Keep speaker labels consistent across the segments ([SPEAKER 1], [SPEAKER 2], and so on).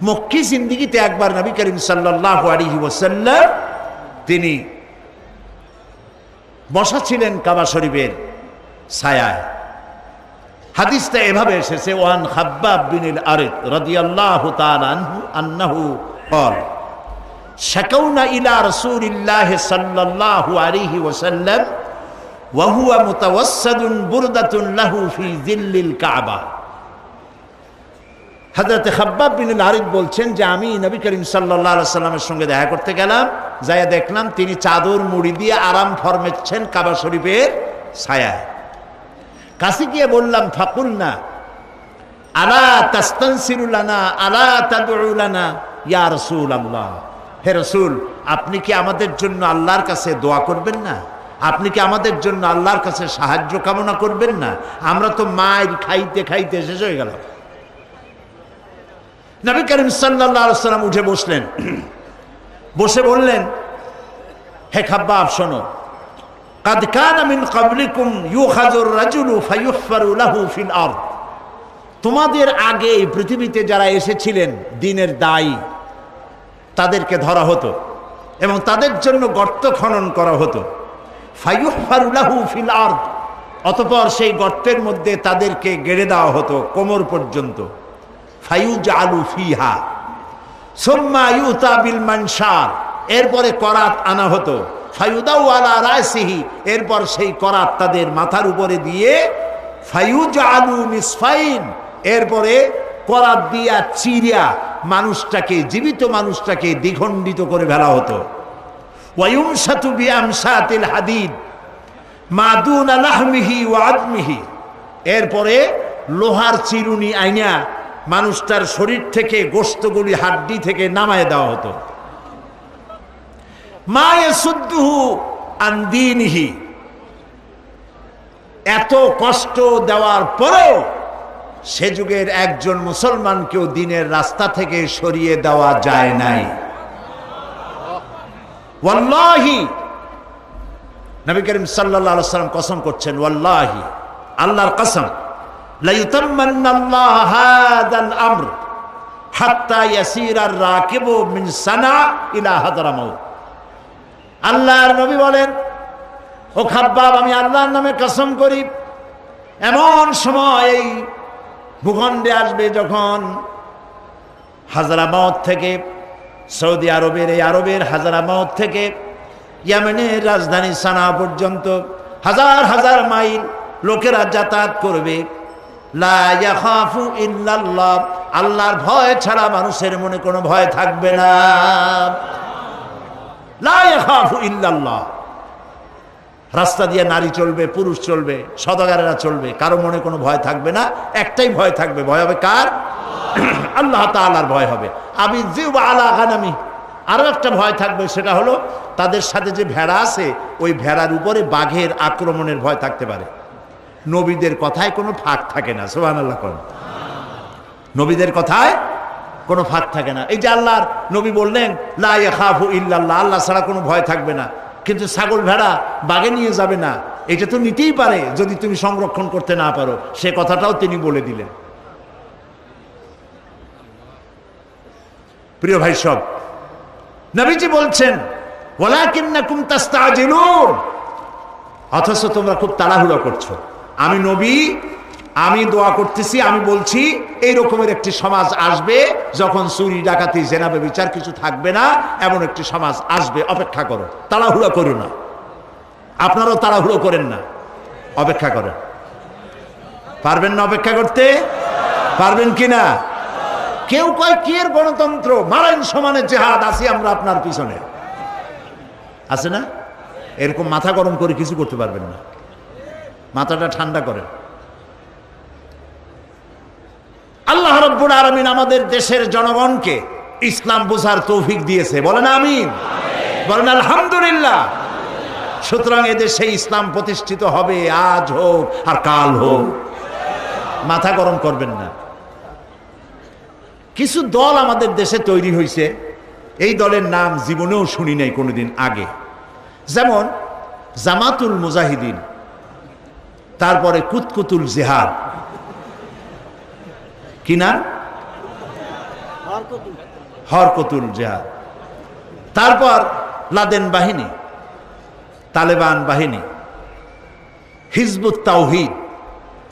[SPEAKER 1] মক্কি জিন্দেগিতে একবার নবী করিম সাল্লাল্লাহু আলাইহি ওয়াসাল্লাম তিনি বসা ছিলেন কাবা শরীফের ছায়ায়। হাদিসটা এভাবে এসেছে, ওয়ান খাব্বাব বিন আরিদ রাদিয়াল্লাহু তাআলা আনহু আন্নাহু قال شكونا إلى رسول الله صلى الله عليه وسلم وهو متوسد بردة له في ظل الكعبة। হযরত খাব্বাব বিন আরিদ বলছেন যে আমি নবী করিম সাল্লাল্লাহু আলাইহি সাল্লামের সঙ্গে দেখা করতে গেলাম, যাইয়া দেখলাম তিনি চাদর মুড়ি দিয়ে আরাম ফরমাচ্ছেন কাবা শরীফের ছায়ায়। কাছে গিয়ে বললাম, ফাকুলনা আলা তাস্তানসিরু লানা আলা তাদউ লানা ইয়া রাসূলুল্লাহ, হে রাসূল আপনি কি আমাদের জন্য আল্লাহর কাছে দোয়া করবেন না? আপনি কি আমাদের জন্য আল্লাহর কাছে সাহায্য কামনা করবেন না? আমরা তো মায়ের খাইতে খাইতে শেষ হয়ে গেল। নবী করিম সাল্লাল্লাহু আলাইহি ওয়াসাল্লাম উঠে বসলেন, বসে বললেন, হে খাব্বাব শোনো, কাদ কানা মিন ক্বাবলিকুম ইউখাযুর রাজুলু ফায়ুহফারু লাহু ফিল আরদ, তোমাদের আগে এই পৃথিবীতে যারা এসেছিলেন দ্বীনের দায়ী, তাদেরকে ধরা হতো এবং তাদের জন্য গর্ত খনন করা হতো। ফায়ুহফারু লাহু ফিল আরদ, অতঃপর সেই গর্তের মধ্যে তাদেরকে গেড়ে দেওয়া হতো কোমর পর্যন্ত। ফায়ুজআলু ফিহা সুম্মা ইউতা বিল মানশার, এরপরে করাত আনা হতো। ফায়ুদাউ আলা রাসিহি, এরপর সেই করাত তাদের মাথার উপরে দিয়ে ফায়ুজআলু নিসফাইন, এরপরে করাত দিয়া চিরিয়া মানুষটাকে, জীবিত মানুষটাকে দ্বিখণ্ডিত করে ফেলা হতো। ওয়ায়ুমশাতু বিআমশাতিল হাদিদ মা দুনা লাহমিহি ওয়া আদমিহি, এরপরে লোহার চিরুনি আইনা মানুষটার শরীর থেকে গোশতগুলি হাড্ডি থেকে নামায় দেওয়া হতো। মা ইয়াসুদ্দুহু আন দীনিহি, এত কষ্ট দেওয়ার পরেও সে যুগের একজন মুসলমানকেও দ্বীনের রাস্তা থেকে সরিয়ে দেওয়া যায় নাই। ওয়াল্লাহি, নবী করিম সাল্লাল্লাহু আলাইহি ওয়াসাল্লাম কসম করছেন, ওয়াল্লাহি আল্লাহর কসম, লা ইউতাম্মান্নাল্লাহু হাযাল আমর হাত্তা ইয়াসিরার রাকিবু মিন সানা ইলা হাদরামাউত। আল্লাহর নবী বলেন, ও খাব্বাব আমি আল্লাহর নামে কসম করি, এমন সময় এই ভূখণ্ডে আসবে যখন হাজরামাউত থেকে, সৌদি আরবের এই আরবের হাজরামাউত থেকে ইয়েমেনের রাজধানী সানা পর্যন্ত হাজার হাজার মাইল লোকেরা যাতায়াত করবে। লা ইয়াখাফু ইল্লাল্লাহ, আল্লাহর ভয় ছাড়া মানুষের মনে কোনো ভয় থাকবে না। লা ইয়াখাফু ইল্লাল্লাহ, রাস্তা দিয়ে নারী চলবে, পুরুষ চলবে, সদাগরেরা চলবে, কারো মনে কোনো ভয় থাকবে না। একটাই ভয় থাকবে, ভয় হবে কার? আল্লাহ তাআলার ভয় হবে। আবি যিব আলা গানামি, আরো একটা ভয় থাকবে, সেটা হলো তাদের সাথে যে ভেড়া আছে ওই ভেড়ার উপরে বাঘের আক্রমণের ভয় থাকতে পারে। নবীদের কথায় কোনো ফাঁক থাকে না, সুবহানাল্লাহ কোন নবীদের কথায় কোনো ফাঁক থাকে না। এই যে আল্লাহর নবী বললেন লা ইয়াখাফু ইল্লাল্লাহ, আল্লাহ ছাড়া কোনো ভয় থাকবে না, কিন্তু ছাগল ভেড়া বাগে নিয়ে যাবে না, এটা তো নিতেই পারে যদি তুমি সংরক্ষণ করতে না পারো, সে কথাটাও তিনি বলে দিলেন। প্রিয় ভাই সব, নবীজি বলছেন ওয়ালাকিন্নাকুম তাস্তাজিলুন, অথচ তোমরা খুব তাড়াহুড়ো করছো। আমি নবী, আমি দোয়া করতেছি, আমি বলছি এই রকমের একটি সমাজ আসবে যখন চুরি ডাকাতি জেনা ব্যভিচার কিছু থাকবে না, এমন একটি সমাজ আসবে, অপেক্ষা করো, তাড়াহুড়ো করো না। আপনারাও তাড়াহুড়ো করেন না, অপেক্ষা করেন। পারবেন না অপেক্ষা করতে? পারবেন কিনা? কেউ কয় কি এর গণতন্ত্র, মারেন সমানে জেহাদ, আছি আমরা আপনার পিছনে, আছে না? এরকম মাথা গরম করে কিছু করতে পারবেন না, মাথাটা ঠান্ডা করেন। আল্লাহ রাব্বুল আলামিন আমাদের দেশের জনগণকে ইসলাম বোঝার তৌফিক দিয়েছে, বলেন আমিন, বলেন আলহামদুলিল্লাহ। সুতরাং এদেশে ইসলাম প্রতিষ্ঠিত হবে, আজ হোক আর কাল হোক, মাথা গরম করবেন না। কিছু দল আমাদের দেশে তৈরি হয়েছে, এই দলের নাম জীবনেও শুনি নাই কোনোদিন আগে, যেমন জামাতুল মুজাহিদিন, তারপরে কুতকুতুল জিহাদ, কি নাম? হরকতুল জিহাদ। তারপর লাদেন বাহিনী, তালেবান বাহিনী, হিজবুত তাওহীদ,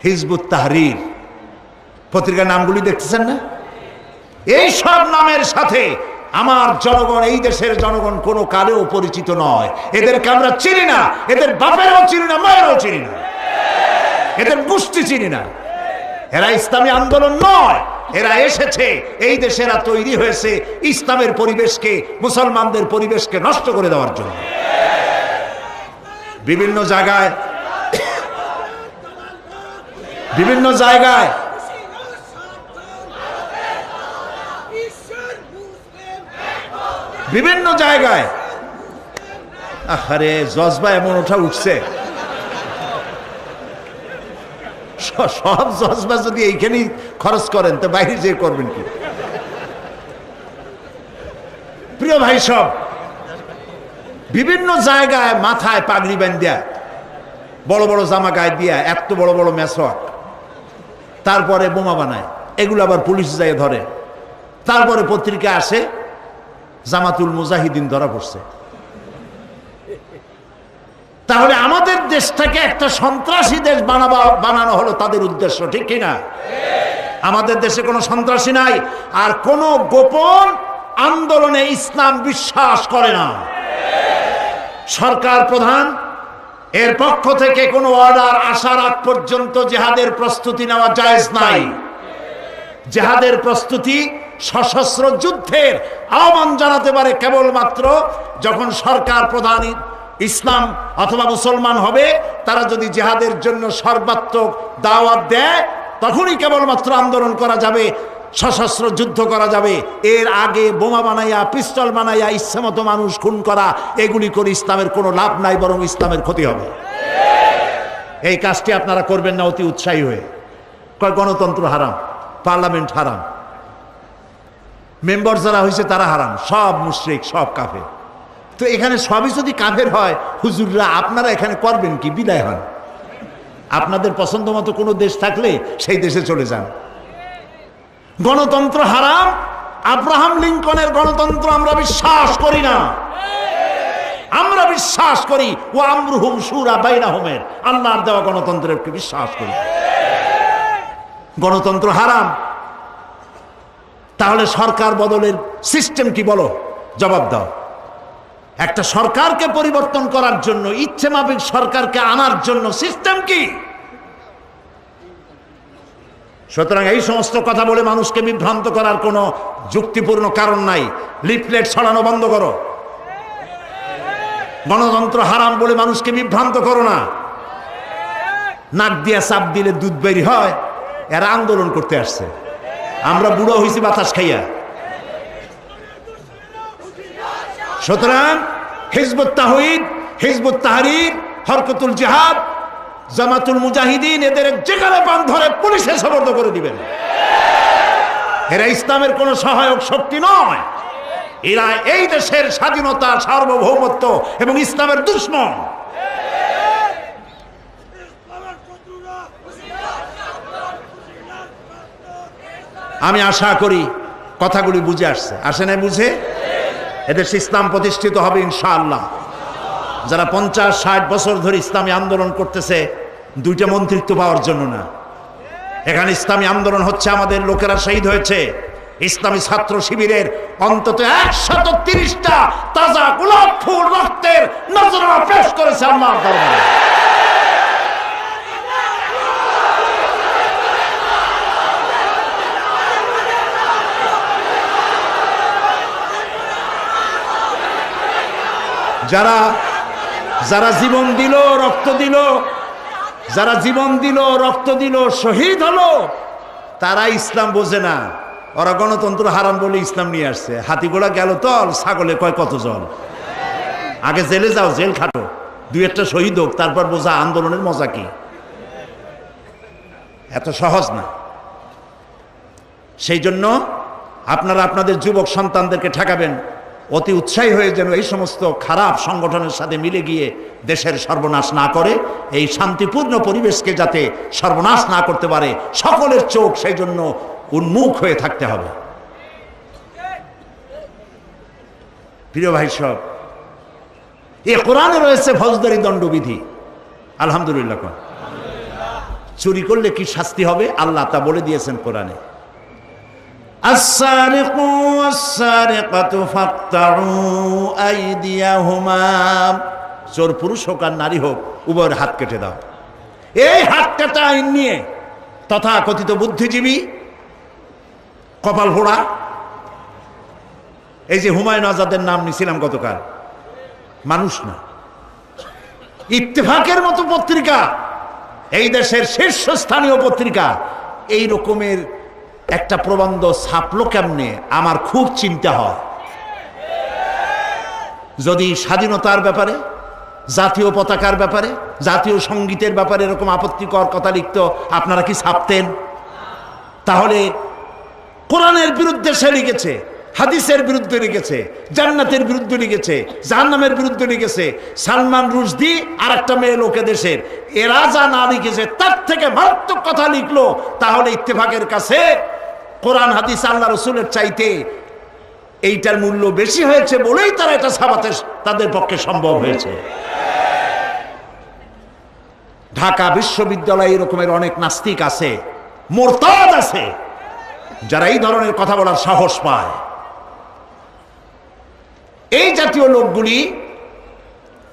[SPEAKER 1] হিজবুত তাহরীর, পত্রিকার নামগুলি দেখতেছেন না? এই সব নামের সাথে আমার জনগণ, এই দেশের জনগণ কোনো কালেও পরিচিত নয়। এদেরকে আমরা চিনি না, এদের বাপেরও চিনি না, মায়েরও চিনি না, এদের গোষ্ঠী চিনি না। এরা ইসলামী আন্দোলন নয়, এরা এসেছে এই দেশে, এরা তৈরি হয়েছে ইসলামের পরিবেশকে, মুসলমানদের পরিবেশকে নষ্ট করে দেওয়ার জন্য। বিভিন্ন জায়গায় বিভিন্ন জায়গায় বিভিন্ন জায়গায় আরে জজবা এমন ওঠা উঠছে, সব জজবা যদি এইখানেই খরচ করেন তো বাইরে যে করবেন কি? প্রিয় ভাই, সব বিভিন্ন জায়গায় মাথায় পাগড়ি বান্ধিয়া, বড় বড় জামা গায়ে দিয়া, এত বড় বড় মেসওয়াক, তারপরে বোমা বানায়, এগুলো আবার পুলিশ যায় ধরে। তারপরে পত্রিকা আসে জামাতুল মুজাহিদিন ধরা পড়ছে। তাহলে আমাদের দেশটাকে একটা সন্ত্রাসী দেশ বানানো হলো তাদের উদ্দেশ্য, ঠিক কিনা? আমাদের দেশে কোনো সন্ত্রাসী নাই, আর কোন গোপন আন্দোলনে ইসলাম বিশ্বাস করে না। সরকার প্রধান এর পক্ষ থেকে কোনো অর্ডার আসার আগ পর্যন্ত জিহাদের প্রস্তুতি নেওয়া জায়েজ নাই। জিহাদের প্রস্তুতি সশস্ত্র যুদ্ধের আহ্বান জানাতে পারে কেবলমাত্র যখন সরকার প্রধান ইসলাম অথবা মুসলমান হবে, তারা যদি জিহাদের জন্য সর্বাত্মক দাওয়াত দেয়, তখনই কেবলমাত্র আন্দোলন করা যাবে, সশস্ত্র যুদ্ধ করা যাবে। এর আগে বোমা বানাইয়া, পিস্তল বানাইয়া ইচ্ছামতো মানুষ খুন করা, এগুলি করে ইসলামের কোনো লাভ নাই, বরং ইসলামের ক্ষতি হবে। এই কাজটি আপনারা করবেন না অতি উৎসাহী হয়ে। কয় গণতন্ত্র হারাম, পার্লামেন্ট হারাম, মেম্বার যারা হয়েছে তারা হারাম, সব মুশরিক, সব কাফের। তো এখানে সবই যদি কাফের হয়, হুজুররা আপনারা এখানে করবেন কি? বিদায় হন। আপনাদের পছন্দ মতো কোনো দেশ থাকলে সেই দেশে চলে যান। গণতন্ত্র হারাম, আব্রাহাম লিঙ্কনের গণতন্ত্র আমরা বিশ্বাস করি না। আমরা বিশ্বাস করি ও আমরুহুম শুরা বাইনাহুমের, আল্লাহর দেওয়া গণতন্ত্রের বিশ্বাস করি। গণতন্ত্র হারাম, তাহলে সরকার বদলের সিস্টেম কি বলো? জবাব দাও। একটা সরকারকে পরিবর্তন করার জন্য, ইচ্ছে মাফিক সরকারকে আনার জন্য সিস্টেম কি? সুতরাং এই সমস্ত কথা বলে মানুষকে বিভ্রান্ত করার কোনো যুক্তিপূর্ণ কারণ নাই। লিফলেট ছড়ানো বন্ধ করো। গণতন্ত্র হারাম বলে মানুষকে বিভ্রান্ত করো না। নাক দিয়া চাপ দিলে দুধ বেরি হয়, এরা আন্দোলন করতে আসছে। আমরা বুড়ো হয়েছি বাতাস খাইয়া। সুতরাং হিজবুত তাওহীদ, হিজবুত তাহরীর, হরকতুল জিহাদ, জামাতুল মুজাহিদিন, এদের যেখানে পান ধরে পুলিশে সোপর্দ করে দিবেন। এরা ইসলামের কোন সহায়ক শক্তি নয়, এরা এই দেশের স্বাধীনতা, সার্বভৌমত্ব এবং ইসলামের দুশমন। আমি আশা করি কথাগুলি বুঝে আসছে। আসে নাই বুঝে? এদেশে ইসলাম প্রতিষ্ঠিত হবে ইনশাআল্লাহ। যারা 50-60 বছর ধরে ইসলামী আন্দোলন করতেছে, দুইটা মন্ত্রিত্ব পাওয়ার জন্য না। এখানে ইসলামী আন্দোলন হচ্ছে, আমাদের লোকেরা শহীদ হয়েছে। ইসলামী ছাত্র শিবিরের অন্তত 130টা তাজা গোলাপ ফুল রক্তের নজরানা পেশ করেছে আল্লাহর দরবারে। যারা জীবন দিল, রক্ত দিল, যারা জীবন দিল, রক্ত দিল, শহীদ হলো, তারা ইসলাম বোঝে না। ওরা গণতন্ত্র হারাম বলে ইসলাম নিয়ে আসছে। হাতি ঘোড়া গেল তল, ছাগলে কয় কত জল। আগে জেলে যাও, জেল খাটো, দুই একটা শহীদ হোক, তারপর বোঝা আন্দোলনের মজা কি। এত সহজ না। সেই জন্য আপনারা আপনাদের যুবক সন্তানদেরকে ঠেকাবেন, অতি উৎসাহী হয়ে যেন এই সমস্ত খারাপ সংগঠনের সাথে মিলে গিয়ে দেশের সর্বনাশ না করে, এই শান্তিপূর্ণ পরিবেশকে যাতে সর্বনাশ না করতে পারে, সকলের চোখ সেই জন্য উন্মুখ হয়ে থাকতে হবে। প্রিয় ভাই সব, এ কোরআনে রয়েছে ফৌজদারি দণ্ডবিধি। আলহামদুলিল্লাহ। চুরি করলে কি শাস্তি হবে আল্লাহ তা বলে দিয়েছেন কোরআনে। আস-সারিকু ওয়াস-সারিকাতু ফাকতাউ আইদিয়াহুমা, চোর পুরুষ হোক আর নারী হোক উভয়ের হাত কেটে দাও। এই হাত কাটা আইন নিয়ে তথাকথিত বুদ্ধিজীবী, কপাল ফোড়া, এই যে হুমায়ুন আজাদের নাম নিছিলাম গতকাল, মানুষ না, ইত্তেফাকের মতো পত্রিকা, এই দেশের শীর্ষস্থানীয় পত্রিকা, এই রকমের একটা প্রবন্ধ ছাপলো কেমনে আমার খুব চিন্তা হয়। যদি স্বাধীনতার ব্যাপারে, জাতীয় পতাকার ব্যাপারে, জাতীয় সঙ্গীতের ব্যাপারে এরকম আপত্তিকর কথা লিখত, আপনারা কি ছাপতেন? তাহলে কোরআনের বিরুদ্ধে সে লিখেছে, হাদিসের বিরুদ্ধে লিখেছে, জান্নাতের বিরুদ্ধে লিখেছে, জাহান্নামের বিরুদ্ধে লিখেছে। সালমান রুশদি আর একটা মেয়ে লোকে দেশের, এরা যা না লিখেছে তার থেকে মারাত্মক কথা লিখলো। তাহলে ইত্তেফাকের কাছে কোরআন হাদিস আল্লাহ রসুলের চাইতে এইটার মূল্য বেশি হয়েছে বলেই তারা এটা ছাপাতে তাদের পক্ষে সম্ভব হয়েছে। ঢাকা বিশ্ববিদ্যালয়ে এরকমের অনেক নাস্তিক আছে, মোরতাদ আছে, যারা এই ধরনের কথা বলার সাহস পায়। এই জাতীয় লোকগুলি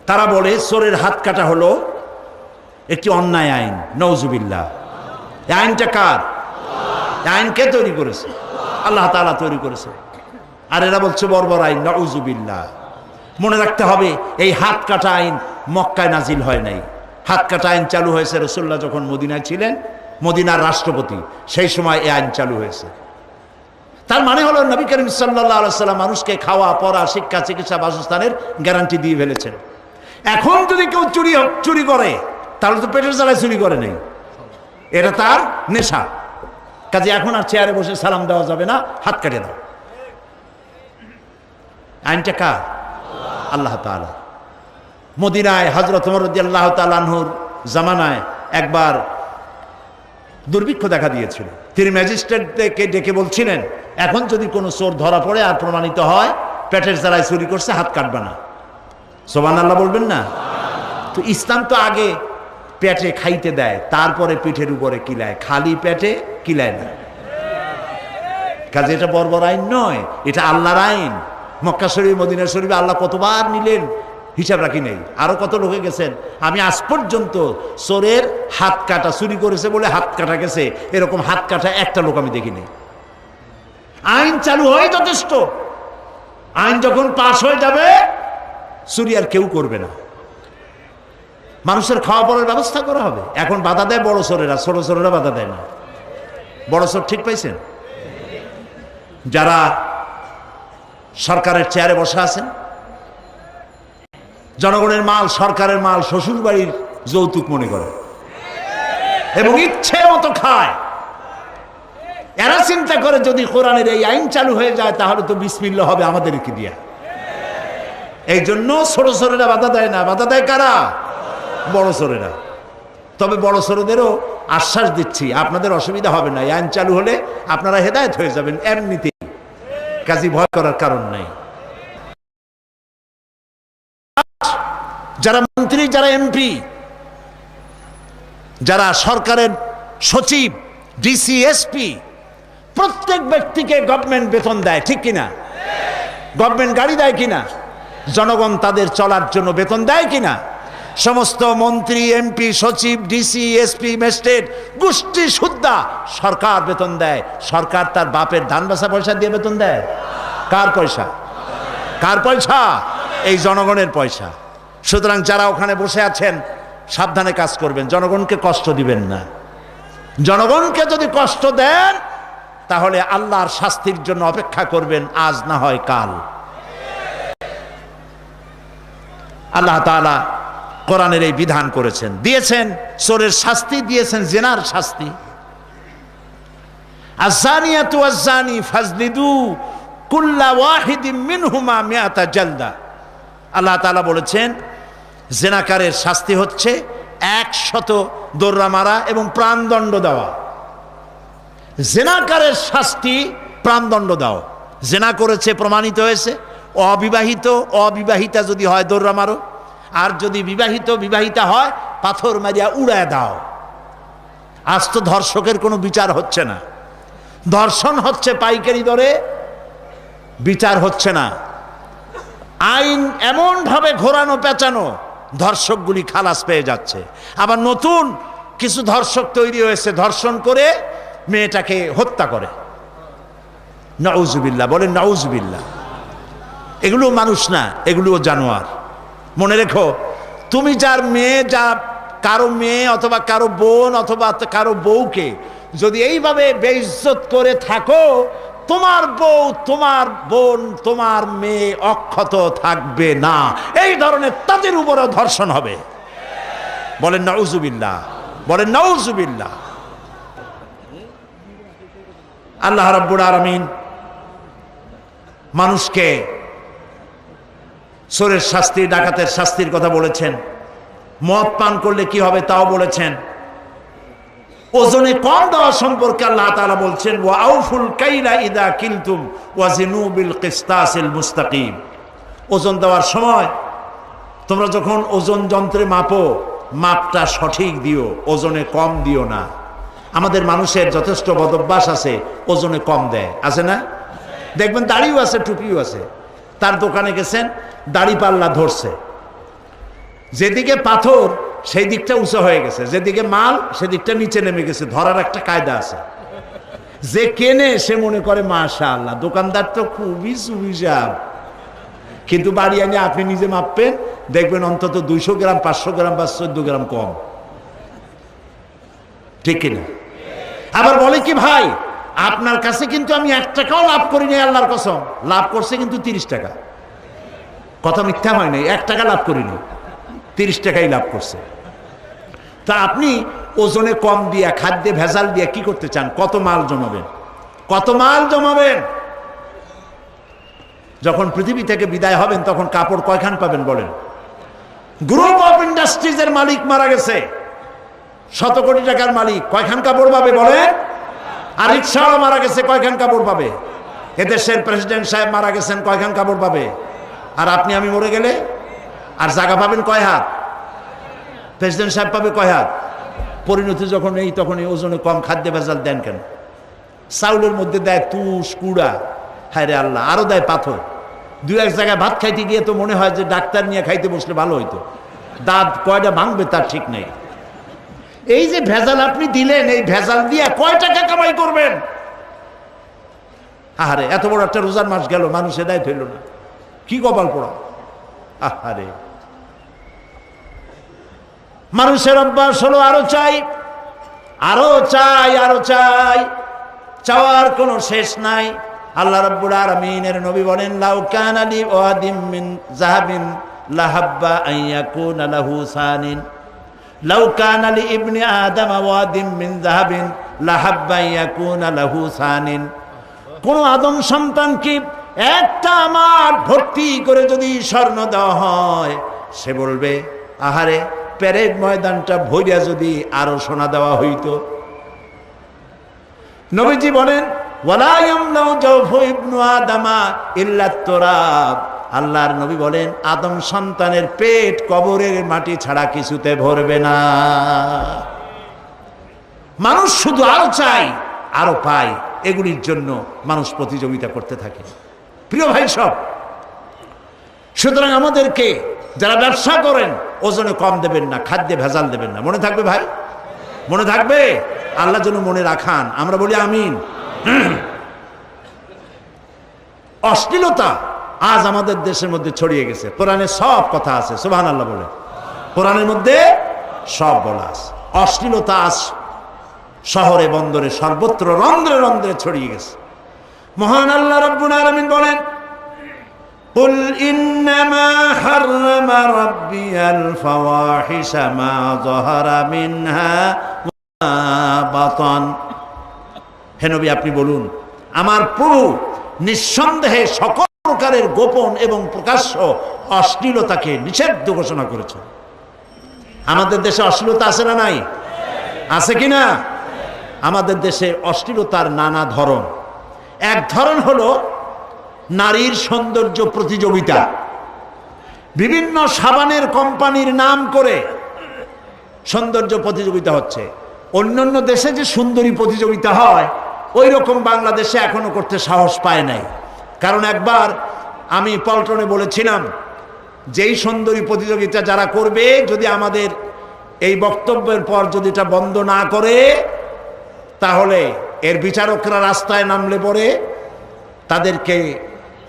[SPEAKER 1] তারা বলে চোরের হাত কাটা হলো একটি অন্যায় আইন। নওজুবিল্লাহ। এই আইনটা কার? আইন কে তৈরি করেছে? আল্লাহ তাআলা তৈরি করেছে। আর এরা বলছে বর্বর আইন। নওজুবিল্লাহ। মনে রাখতে হবে, এই হাত কাটা আইন মক্কায় নাজিল হয় নাই। হাত কাটা আইন চালু হয়েছে রাসূলুল্লাহ যখন মদিনায় ছিলেন, মদিনার রাষ্ট্রপতি, সেই সময় এই আইন চালু হয়েছে। তার মানে হলো নবী করিম সাল্লাল্লাহু আলাইহি সাল্লাম মানুষকে খাওয়া, পড়া, শিক্ষা, চিকিৎসা, বাসস্থানের গ্যারান্টি দিয়ে ফেলেছেন। এখন যদি কেউ চুরি করে তাহলে তো পেটের জ্বালায় চুরি করে নেই, এটা তার নেশা। কাজে এখন আর চেয়ারে বসে সালাম দেওয়া যাবে না, হাত কেটে দাও। আইনটা কার? আল্লাহ তাআলা। মদিনায় হযরত ওমর রাদিয়াল্লাহু তাআলা আনহুর জামানায় একবার দুর্ভিক্ষ দেখা দিয়েছিল। তিনি ম্যাজিস্ট্রেটকে ডেকে বলছিলেন, এখন যদি কোনো চোর ধরা পড়ে আর প্রমাণিত হয় পেটের জ্বালায় চুরি করছে, হাত কাটবে না। সুবহানাল্লাহ বলবেন না? তো ইসলাম তো আগে পেটে খাইতে দেয়, তারপরে পিঠের উপরে কিলায়, খালি পেটে কিলায় না। কাজে এটা বর্বর আইন নয়, এটা আল্লাহর আইন। মক্কা শরীফ, মদিনা শরীফে আল্লাহ কতবার নিলেন হিসাব রাখি নেই। আরো কত লোকে গেছেন, আমি আজ পর্যন্ত চোরের হাত কাটা, চুরি করেছে বলে হাত কাটা গেছে, এরকম হাত কাটা একটা লোক আমি দেখিনি। আইন চালু হয় যথেষ্ট, আইন যখন পাশ হয়ে যাবে চুরি আর কেউ করবে না, মানুষের খাওয়া পড়ার ব্যবস্থা করা হবে। এখন বাধা দেয় বড় চোরেরা, ছোট চোরেরা বাধা দেয় না। বড় চোর ঠিক পাইছেন? যারা সরকারের চেয়ারে বসে আছেন, জনগণের মাল, সরকারের মাল শ্বশুর বাড়ির যৌতুক মনে করে এবং ইচ্ছে মতো খায়। এরা চিন্তা করে যদি কোরআনের এই আইন চালু হয়ে যায় তাহলে তো বিসমিল্লাহ হবে আমাদেরকে দিয়া। এই জন্য ছোট ছোটরা বাধা দেয় না। বাধা দেয় কারা? বড় ছোটরা। তবে বড় ছোটদেরও আশ্বাস দিচ্ছি, আপনাদের অসুবিধা হবে না। এই আইন চালু হলে আপনারা হেদায়েত হয়ে যাবেন এমনিতেই, কাজী ভয় করার কারণ নাই। যারা মন্ত্রী, যারা এমপি, যারা সরকারের সচিব, ডিসি, এসপি, প্রত্যেক ব্যক্তিকে গভর্নমেন্ট বেতন দেয়, ঠিক কিনা? গভর্নমেন্ট গাড়ি দেয় কিনা? জনগণ তাদের চলার জন্য বেতন দেয় কিনা? সমস্ত মন্ত্রী, এমপি, সচিব, ডিসি, এসপি, ম্যাজিস্ট্রেট গোষ্ঠী সুদ্ধা সরকার বেতন দেয়। সরকার তার বাপের ধান বেচা পয়সা দিয়ে বেতন দেয়। কার পয়সা? কার পয়সা? এই জনগণের পয়সা। সুতরাং যারা ওখানে বসে আছেন সাবধানে কাজ করবেন, জনগণকে কষ্ট দিবেন না। জনগণকে যদি কষ্ট দেন তাহলে আল্লাহর শাস্তির জন্য অপেক্ষা করবেন, আজ না হয় কাল। আল্লাহ তাআলা কোরআনের এই বিধান করেছেন, দিয়েছেন চোরের শাস্তি, দিয়েছেন জিনার শাস্তি। আয-যানিয়াতু ওয়াজ-যানি ফাজলিদু কুল্লা ওয়াহিদিম মিনহুমা মিআতা জালদা। আল্লাহ তাআলা বলেছেন জিনাকারের শাস্তি হচ্ছে 100 দোররা মারা এবং প্রাণদণ্ড দেওয়া। জিনাকারের শাস্তি প্রাণদণ্ড দাও। জিনা করেছে, প্রমাণিত হয়েছে, অবিবাহিতা যদি হয় দৌড়া মারো, আর যদি বিবাহিতা হয় পাথর মারিয়া উড়ায় দাও। আজ তো ধর্ষকের কোনো বিচার হচ্ছে না, ধর্ষণ হচ্ছে পাইকারি দরে, বিচার হচ্ছে না। আইন এমন ভাবে ঘোরানো পেঁচানো, ধর্ষকগুলি খালাস পেয়ে যাচ্ছে। আবার নতুন কিছু ধর্ষক তৈরি হয়েছে, ধর্ষণ করে মেয়েটাকে হত্যা করে। নাউজুবিল্লাহ, বলেন নাউজুবিল্লাহ। এগুলো মানুষ না, এগুলোও জানোয়ার। মনে রেখো, তুমি যার মেয়ে, কারো মেয়ে অথবা কারো বোন অথবা কারো বউকে যদি এইভাবে বেইজ্জত করে থাকো, তোমার বউ, তোমার বোন, তোমার মেয়ে অক্ষত থাকবে না। এই ধরনের তাদের উপরও ধর্ষণ হবে। বলেন নাউজুবিল্লাহ, বলেন নাউজুবিল্লাহ। আল্লাহ রাব্বুল আলামিন মানুষকে চোরের শাস্তি, ডাকাতের শাস্তির কথা বলেছেন। মদ পান করলে কি হবে তাও বলেছেন। ওজনে কম দেওয়া সম্পর্কে আল্লাহ তাআলা বলছেন, ওয়া আউফুল কাইলা ইদা কিলতুম ওয়াজিনু বিল কিসতাসিল মুস্তাকিম। ওজন দেওয়ার সময় তোমরা যখন ওজন যন্ত্রে মাপো, মাপটা সঠিক দিও, ওজনে কম দিও না। আমাদের মানুষের যথেষ্ট বদভ্যাস আছে, ওজনে কম দেয়, আছে না? দেখবেন দাড়িও আছে, টুপিও আছে। তার দোকানে গেছেন, দাড়ি পাল্লা ধরছে, যেদিকে পাথর সেই দিকটা উঁচু হয়ে গেছে, যেদিকে মাল সেদিকটা নিচে নেমে গেছে। ধরার একটা কায়দা আছে। যে কেনে সে মনে করে মাশাআল্লাহ, দোকানদার তো খুবই সুবিচার। কিন্তু বাড়ি এনে আপনি নিজে মাপবেন, দেখবেন অন্তত 200 গ্রাম, 500 গ্রাম বা 14 গ্রাম কম। ঠিক কিনা? আবার বলে কি, ভাই আপনার কাছে কিন্তু আমি 1 টাকাও লাভ করিনি, আল্লাহর কসম। লাভ করছে কিন্তু 30 টাকা। কথা মিথ্যা হয় নাই, 1 টাকা লাভ করিনি, 30 টাকাই লাভ করছে। তা আপনি ওজনে কম দিয়া, খাদ্যে ভেজাল দিয়া কি করতে চান? কত মাল জমাবেন, কত মাল জমাবেন? যখন পৃথিবী থেকে বিদায় হবেন তখন কাপড় কয়খান পাবেন বলেন? গ্রুপ অফ ইন্ডাস্ট্রিজের মালিক মারা গেছে, 100 কোটি টাকার মালিক, কয়খান কাপড় পাবে বলেন? আর রিক্সাওয়ালা মারা গেছে, কয়খান কাপড় পাবে? এদেশের প্রেসিডেন্ট সাহেব মারা গেছেন, কয়খান কাপড় পাবে? আর আপনি আমি মরে গেলে আর জায়গা পাবেন কয় হাত? প্রেসিডেন্ট সাহেব পাবে কয় হাত? পরিণতি যখন এই তখন এই ওজনে কম, খাদ্যে ভেজাল দেন কেন? চাউলের মধ্যে দেয় তুষ, কুড়া, হায় রে আল্লাহ, আরো দেয় পাথর। 2-1 জায়গায় ভাত খাইতে গিয়ে তো মনে হয় যে ডাক্তার নিয়ে খাইতে বসলে ভালো হইতো, দাঁত কয়টা ভাঙবে তার ঠিক নেই। এই যে ভেজাল আপনি দিলেন, এই ভেজাল দিয়ে কয় টাকা কামাই করবেন? আহারে, এত বড় একটা রোজার মাস গেল, মানুষ হেদায়েত হইল না, কি কপাল পোড়া। আহারে, মানুষের অভ্যাস হলো আরো চাই, আরো চাই, আরো চাই, চাওয়ার কোনো শেষ নাই। আল্লাহ রাব্বুল আলামিনের নবী বলেন, লাউ কানা লি ওয়াদিম মিন যাহাবিন লাহাব্বা আন ইয়াকুনা লাহু সানিন, লাউ কানা লি ইবনি আদম ওয়াদিম মিন যাহাবিন লাহাব্বা আন ইয়াকুনা লাহু সানিন। কোন আদম সন্তানকে একটা মাঠ ভর্তি করে যদি স্বর্ণ দেওয়া হয়, সে বলবে আহারে, প্যারেড ময়দানটা ভরিয়া যদি আরো সোনা দেওয়া হইতো। নবীজি বলেন, ওয়ালা ইয়ামলাউ জাওফু ইবনু আদামা ইল্লা তুরাব। আল্লাহর নবী বলেন, আদম সন্তানের পেট কবরের মাটি ছাড়া কিছুতে ভরবে না। মানুষ শুধু আরো চাই, আরো পায়, এগুলির জন্য মানুষ প্রতিযোগিতা করতে থাকে। প্রিয় ভাই সব, সুতরাং আমাদেরকে যারা ব্যবসা করেন, ওজনে কম দেবেন না, খাদ্যে ভেজাল দেবেন না। মনে থাকবে ভাই, মনে থাকবে। আল্লাহ যেন মনে রাখান, আমরা বলি আমিন। অশ্লীলতা আজ আমাদের দেশের মধ্যে ছড়িয়ে গেছে। কোরআনে সব কথা আছে, সুবহানাল্লাহ বলে, কোরআনের মধ্যে সব বলা আছে। অশ্লীলতা আজ শহরে বন্দরে সর্বত্র রন্ধ্রে রন্ধ্রে ছড়িয়ে গেছে। মহান আল্লাহ রাব্বুল আলামিন বলেন, কুল ইন্নামা হাররামা রাব্বিয়াল ফাওয়াহিশা মা যাহারা মিনহা ওয়া বাতান। হে নবী, আপনি বলুন, আমার প্রভু নিঃসন্দেহে সকল প্রকারের গোপন এবং প্রকাশ্য অশ্লীলতাকে নিষিদ্ধ ঘোষণা করেছেন। আমাদের দেশে অশ্লীলতা আছে না নাই? আছে কিনা? আমাদের দেশে অশ্লীলতার নানা ধরন। এক ধরন হলো নারীর সৌন্দর্য প্রতিযোগিতা, বিভিন্ন সাবানের কোম্পানির নাম করে সৌন্দর্য প্রতিযোগিতা হচ্ছে। অন্যান্য দেশে যে সুন্দরী প্রতিযোগিতা হয় ওই রকম বাংলাদেশে এখনো করতে সাহস পায় নাই। কারণ একবার আমি পল্টনে বলেছিলাম, যেই সুন্দরী প্রতিযোগিতা যারা করবে, যদি আমাদের এই বক্তব্যের পর যদি এটা বন্ধ না করে, তাহলে এর বিচারকরা রাস্তায় নামলে পরে তাদেরকে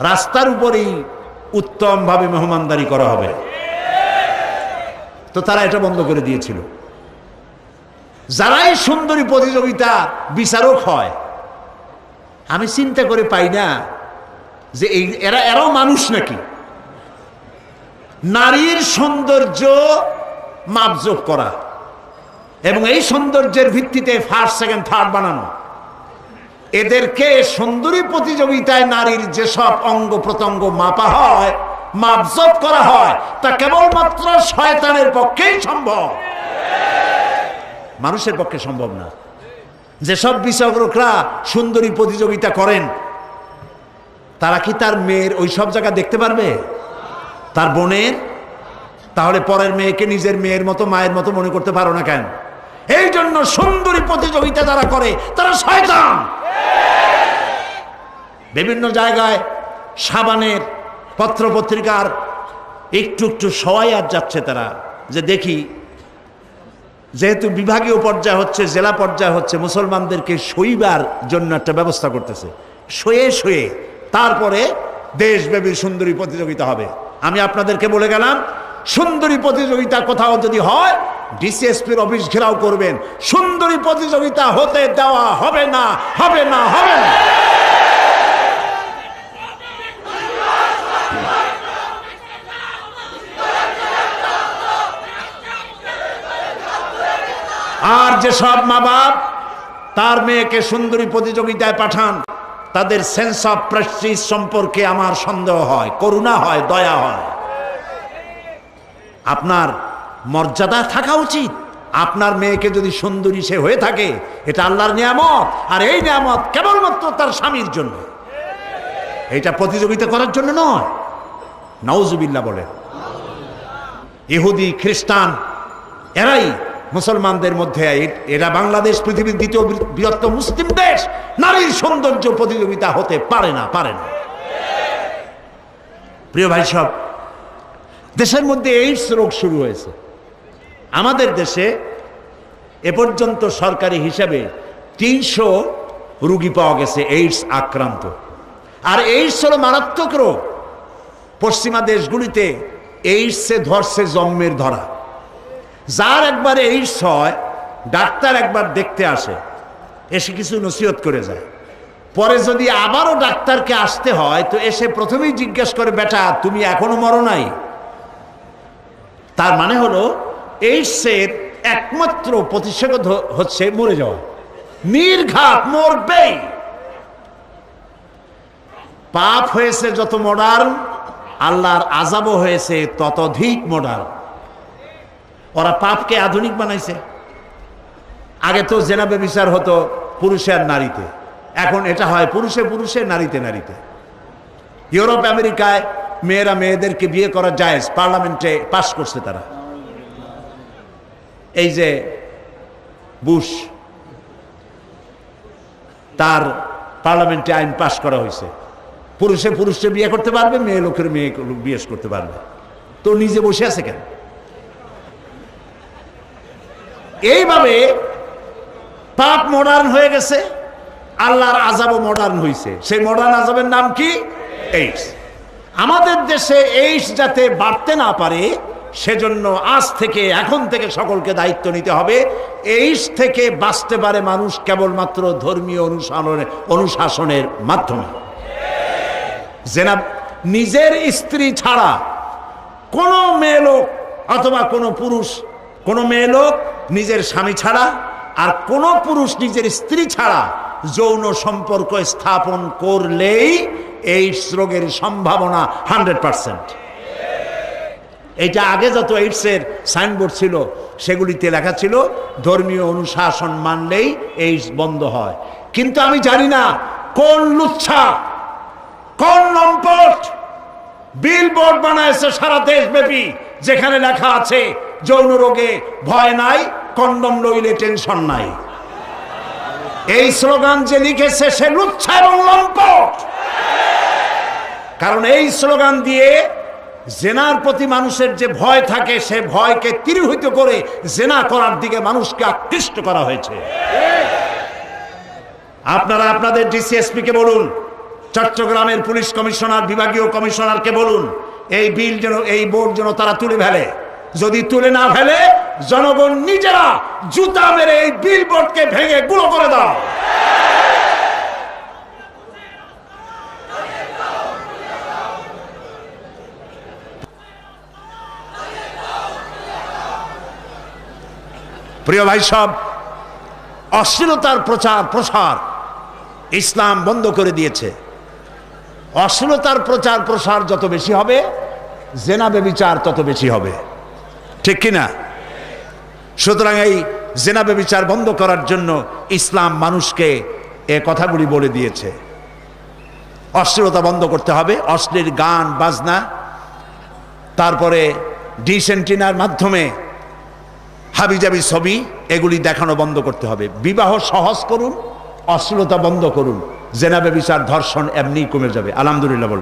[SPEAKER 1] রাস্তার উপরেই উত্তমভাবে মেহমানদারি করা হবে। তো তারা এটা বন্ধ করে দিয়েছিল। যারাই সুন্দরী প্রতিযোগিতা বিচারক হয়, আমি চিন্তা করে পাই না যে এরাও মানুষ নাকি। নারীর সৌন্দর্য মাপজোপ করা এবং এই সৌন্দর্যের ভিত্তিতে ফার্স্ট সেকেন্ড থার্ড বানানো, এদেরকে সুন্দরী প্রতিযোগিতায় নারীর যেসব অঙ্গ প্রত্যঙ্গ মাপা হয়, মাপজোপ করা হয়, তা কেবলমাত্র শয়তানের পক্ষেই সম্ভব, মানুষের পক্ষে সম্ভব না। যেসব বিচারকরা সুন্দরী প্রতিযোগিতা করেন, তারা কি তার মেয়ের ওই সব জায়গা দেখতে পারবে, তার বোনের? তাহলে পরের মেয়েকে নিজের মেয়ের মতো, মায়ের মতো মনে করতে পারো না কেন? এই জন্য সুন্দরী প্রতিযোগিতা যারা করে তারা শয়তান। বিভিন্ন জায়গায় সাবানের পত্র পত্রিকার একটু একটু সবাই আর যাচ্ছে তারা, যে দেখি যেহেতু বিভাগীয় পর্যায়ে হচ্ছে, জেলা পর্যায়ে হচ্ছে, মুসলমানদেরকে শোইবার জন্য একটা ব্যবস্থা করতেছে, শোয়ে শোয়ে তারপরে দেশব্যাপী সুন্দরী প্রতিযোগিতা হবে। আমি আপনাদেরকে বলে গেলাম, সুন্দরী প্রতিযোগিতা কোথাও যদি হয়, ডিসিএসপির অফিস ঘেরাও করবেন। সুন্দরী প্রতিযোগিতা হতে দেওয়া হবে না, হবে না, হবে না। আর যেসব মা বাপ তার মেয়েকে সুন্দরী প্রতিযোগিতায় পাঠান, তাদের সেন্স অফ প্রেস্টিজ সম্পর্কে আমার সন্দেহ হয়, করুণা হয়, দয়া হয়। আপনার মর্যাদা থাকা উচিত। আপনার মেয়েকে যদি সুন্দরী সে হয়ে থাকে, এটা আল্লাহর নিয়ামত, আর এই নিয়ামত কেবলমাত্র তার স্বামীর জন্য, এটা প্রতিযোগিতা করার জন্য নয়। নাউজুবিল্লাহ বলে। ইহুদি খ্রিস্টান এরাই মুসলমানদের মধ্যে, এরা বাংলাদেশ পৃথিবীর দ্বিতীয় বৃহত্তম মুসলিম দেশ, নারীর সৌন্দর্য প্রতিযোগিতা হতে পারে না, পারে না। প্রিয় ভাই সব, দেশের মধ্যে এইডস রোগ শুরু হয়েছে। আমাদের দেশে এ পর্যন্ত সরকারি হিসাবে 300 রোগী পাওয়া গেছে এইডস আক্রান্ত। আর এইডস হলো মারাত্মক রোগ। পশ্চিমা দেশগুলিতে এইডসে ধরছে জন্মের ধরা। যার একবার এইডস হয়, ডাক্তার একবার দেখতে আসে, এসে কিছু নসিহত করে যায়। পরে যদি আবারও ডাক্তারকে আসতে হয়, তো এসে প্রথমেই জিজ্ঞেস করে, বেটা তুমি এখনো মরো নাই? তার মানে হলো এইডসের একমাত্র প্রতিষেধক হচ্ছে মরে যাওয়া। নির্ঘাত মরবেই। পাপ হয়েছে যত মডার্ন, আল্লাহর আযাবও হয়েছে ততোধিক মডার্ন। ওরা পাপকে আধুনিক বানাইছে। আগে তো জেনা ব্যভিচার হতো পুরুষে আর নারীতে, এখন এটা হয় পুরুষে পুরুষে, নারীতে নারীতে। ইউরোপ আমেরিকায় মেয়েরা মেয়েদেরকে বিয়ে করা জায়েজ, পার্লামেন্টে পাশ করছে তারা। এই যে বুশ, তার পার্লামেন্টে আইন পাশ করা হয়েছে, পুরুষে পুরুষে বিয়ে করতে পারবে, মেয়ে লোকের মেয়ে বিয়ে করতে পারবে। তো নিজে বসে আছে কেন? এইভাবে পাপ মডার্ন হয়ে গেছে, আল্লাহর আযাবও মডার্ন হয়েছে। সেই মডার্ন আযাবের নাম কি? এইডস। আমাদের দেশে এইডস যাতে বাড়তে না পারে, সেজন্য আজ থেকে, এখন থেকে সকলকে দায়িত্ব নিতে হবে। এইডস থেকে বাঁচতে পারে মানুষ কেবলমাত্র ধর্মীয় অনুশাসনের মাধ্যমে। জেনা নিজের স্ত্রী ছাড়া কোনো মেয়ে লোক অথবা কোনো পুরুষ, কোনো মেয়ে লোক নিজের স্বামী ছাড়া আর কোনো পুরুষ নিজের স্ত্রী ছাড়া যৌন সম্পর্ক স্থাপন করলেই এইডস রোগের সম্ভাবনা 100%। এইটা আগে যত এইডসের সাইনবোর্ড ছিল, সেগুলিতে লেখা ছিল ধর্মীয় অনুশাসন মানলেই এইডস বন্ধ হয়। কিন্তু আমি জানি না কোন লুচ্ছা কোন লম্পট বিলবোর্ড বানাইছে সারা দেশব্যাপী, যেখানে লেখা আছে যৌন রোগে ভয় নাই, কন্ডম লইলে টেনশন নাই। এই স্লোগান যে লিখেছে সে লুচ্ছা এবং লম্পট। কারণ এই স্লোগান দিয়ে জেনার প্রতি মানুষের যে ভয় থাকে, সে ভয়কে তিরোহিত করে জেনা করার দিকে মানুষকে আকৃষ্ট করা হয়েছে। আপনারা আপনাদের ডিসিএসপি কে বলুন, চট্টগ্রামের পুলিশ কমিশনার, বিভাগীয় কমিশনারকে বলুন, এই বিল যেন, এই বোর্ড যেন তারা তুলে ফেলে। যদি তুলে না ফেলে, জনগণ নিজেরা জুতা মেরে এই বিল বোর্ডকে ভেঙে গুঁড়ো করে দাও। প্রিয় ভাই সব, অশ্লীলতার প্রচার প্রসার ইসলাম বন্ধ করে দিয়েছে। অশ্লীলতার প্রচার প্রসার যত বেশি হবে, জেনা ব্যভিচার তত বেশি হবে, ঠিক কিনা? সুতরাং এই জেনা ব্যভিচার বন্ধ করার জন্য ইসলাম মানুষকে এ কথাগুলি বলে দিয়েছে। অশ্লীলতা বন্ধ করতে হবে, অশ্লীল গান বাজনা, তারপরে ডিশ এন্টিনার মাধ্যমে হাবিজাবি ছবি, এগুলি দেখানো বন্ধ করতে হবে। বিবাহ সহজ করুন, অশ্লীলতা বন্ধ করুন, জেনা ব্যভিচার ধর্ষণ এমনি কমে যাবে। আলহামদুলিল্লাহ বলুন।